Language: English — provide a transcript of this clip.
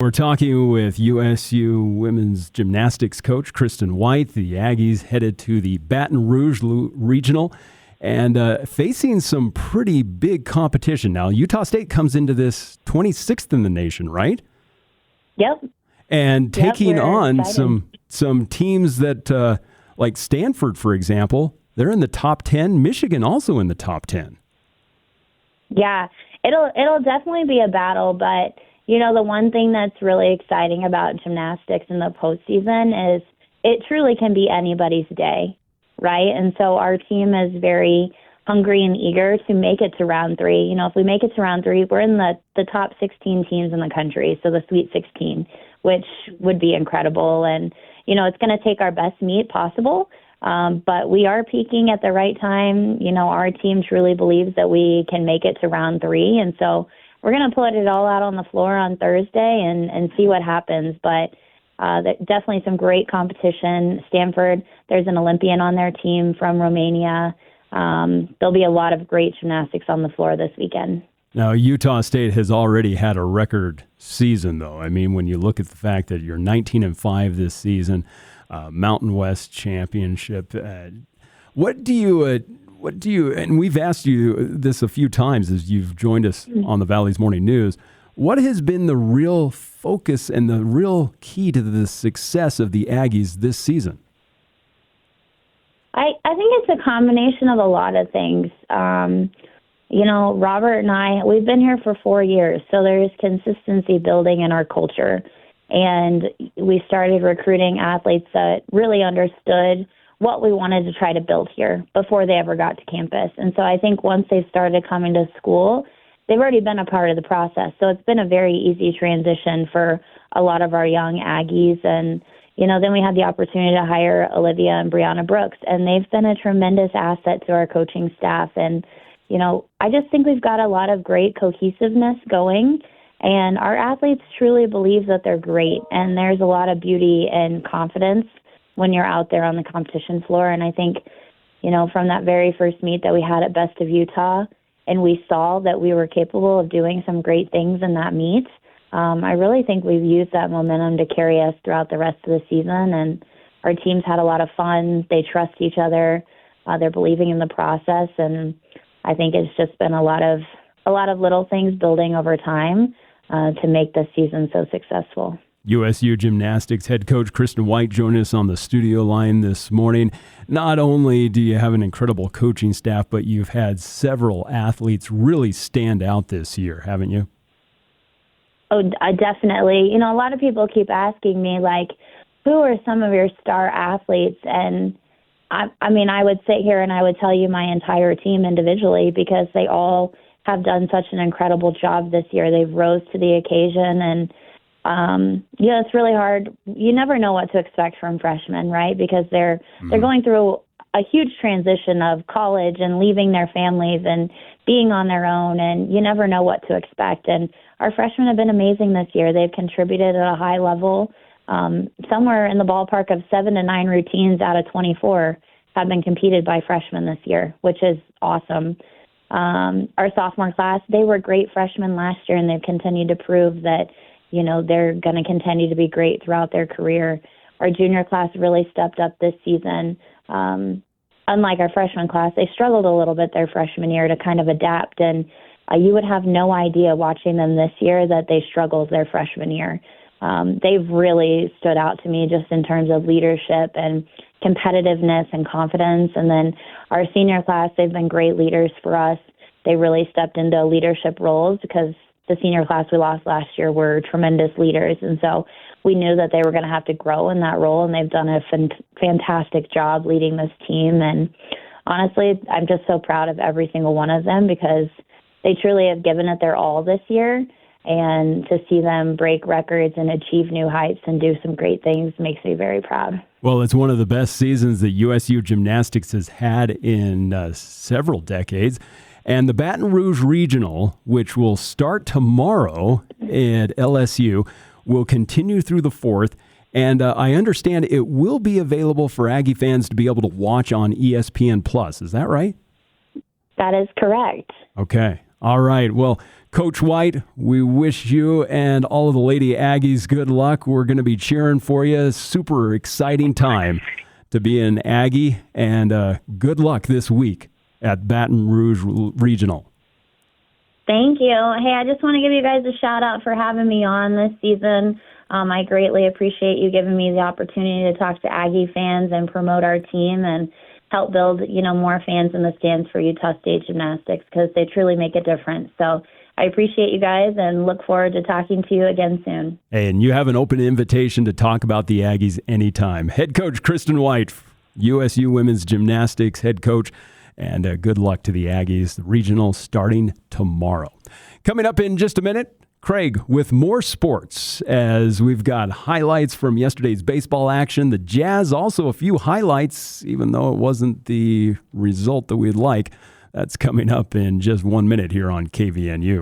We're talking with USU women's gymnastics coach Kristen White. The Aggies headed to the Baton Rouge Regional and facing some pretty big competition. Now, Utah State comes into this 26th in the nation, right? Yep. And taking on excited. some teams that, like Stanford, for example, they're in the top 10. Michigan also in the top 10. Yeah, it'll definitely be a battle, but the one thing that's really exciting about gymnastics in the postseason is it truly can be anybody's day, right? And so our team is very hungry and eager to make it to round 3. If we make it to round 3, we're in the top 16 teams in the country, so the Sweet 16, which would be incredible. And, it's going to take our best meet possible, but we are peaking at the right time. Our team truly believes that we can make it to round 3, and so we're going to put it all out on the floor on Thursday and see what happens. But definitely some great competition. Stanford, there's an Olympian on their team from Romania. There'll be a lot of great gymnastics on the floor this weekend. Now, Utah State has already had a record season, though. I mean, when you look at the fact that you're 19-5 this season, Mountain West Championship, what do you, and we've asked you this a few times as you've joined us on the Valley's Morning News, what has been the real focus and the real key to the success of the Aggies this season? I think it's a combination of a lot of things. Robert and I, we've been here for 4 years, so there's consistency building in our culture. And we started recruiting athletes that really understood what we wanted to try to build here before they ever got to campus. And so I think once they started coming to school, they've already been a part of the process. So it's been a very easy transition for a lot of our young Aggies. And, then we had the opportunity to hire Olivia and Brianna Brooks, and they've been a tremendous asset to our coaching staff. And, I just think we've got a lot of great cohesiveness going, and our athletes truly believe that they're great. And there's a lot of beauty and confidence when you're out there on the competition floor. And I think, from that very first meet that we had at Best of Utah, and we saw that we were capable of doing some great things in that meet, I really think we've used that momentum to carry us throughout the rest of the season. And our teams had a lot of fun. They trust each other. They're believing in the process. And I think it's just been a lot of little things building over time to make this season so successful. USU Gymnastics head coach Kristen White joined us on the studio line this morning. Not only do you have an incredible coaching staff, but you've had several athletes really stand out this year, haven't you? Oh, definitely. A lot of people keep asking me, who are some of your star athletes? And I would sit here and I would tell you my entire team individually, because they all have done such an incredible job this year. They've rose to the occasion, and it's really hard. You never know what to expect from freshmen, right? Because they're going through a huge transition of college and leaving their families and being on their own, and you never know what to expect. And our freshmen have been amazing this year. They've contributed at a high level. Somewhere in the ballpark of 7 to 9 routines out of 24 have been competed by freshmen this year, which is awesome. Our sophomore class, they were great freshmen last year, and they've continued to prove that, they're going to continue to be great throughout their career. Our junior class really stepped up this season. Unlike our freshman class, they struggled a little bit their freshman year to kind of adapt, and you would have no idea watching them this year that they struggled their freshman year. They've really stood out to me just in terms of leadership and competitiveness and confidence. And then our senior class, they've been great leaders for us. They really stepped into leadership roles because the senior class we lost last year were tremendous leaders. And so we knew that they were going to have to grow in that role, and they've done a fantastic job leading this team. And honestly, I'm just so proud of every single one of them, because they truly have given it their all this year. And to see them break records and achieve new heights and do some great things makes me very proud. Well, it's one of the best seasons that USU Gymnastics has had in several decades. And the Baton Rouge Regional, which will start tomorrow at LSU, will continue through the 4th. And I understand it will be available for Aggie fans to be able to watch on ESPN+. Is that right? That is correct. Okay. All right. Well, Coach White, we wish you and all of the Lady Aggies good luck. We're going to be cheering for you. Super exciting time to be an Aggie, and good luck this week at Baton Rouge Regional. Thank you. Hey, I just want to give you guys a shout out for having me on this season. I greatly appreciate you giving me the opportunity to talk to Aggie fans and promote our team and help build, more fans in the stands for Utah State Gymnastics, because they truly make a difference. So I appreciate you guys and look forward to talking to you again soon. Hey, and you have an open invitation to talk about the Aggies anytime. Head coach Kristen White, USU Women's Gymnastics head coach, and good luck to the Aggies. The regional starting tomorrow. Coming up in just a minute, Craig with more sports, as we've got highlights from yesterday's baseball action. The Jazz also a few highlights, even though it wasn't the result that we'd like. That's coming up in just 1 minute here on KVNU.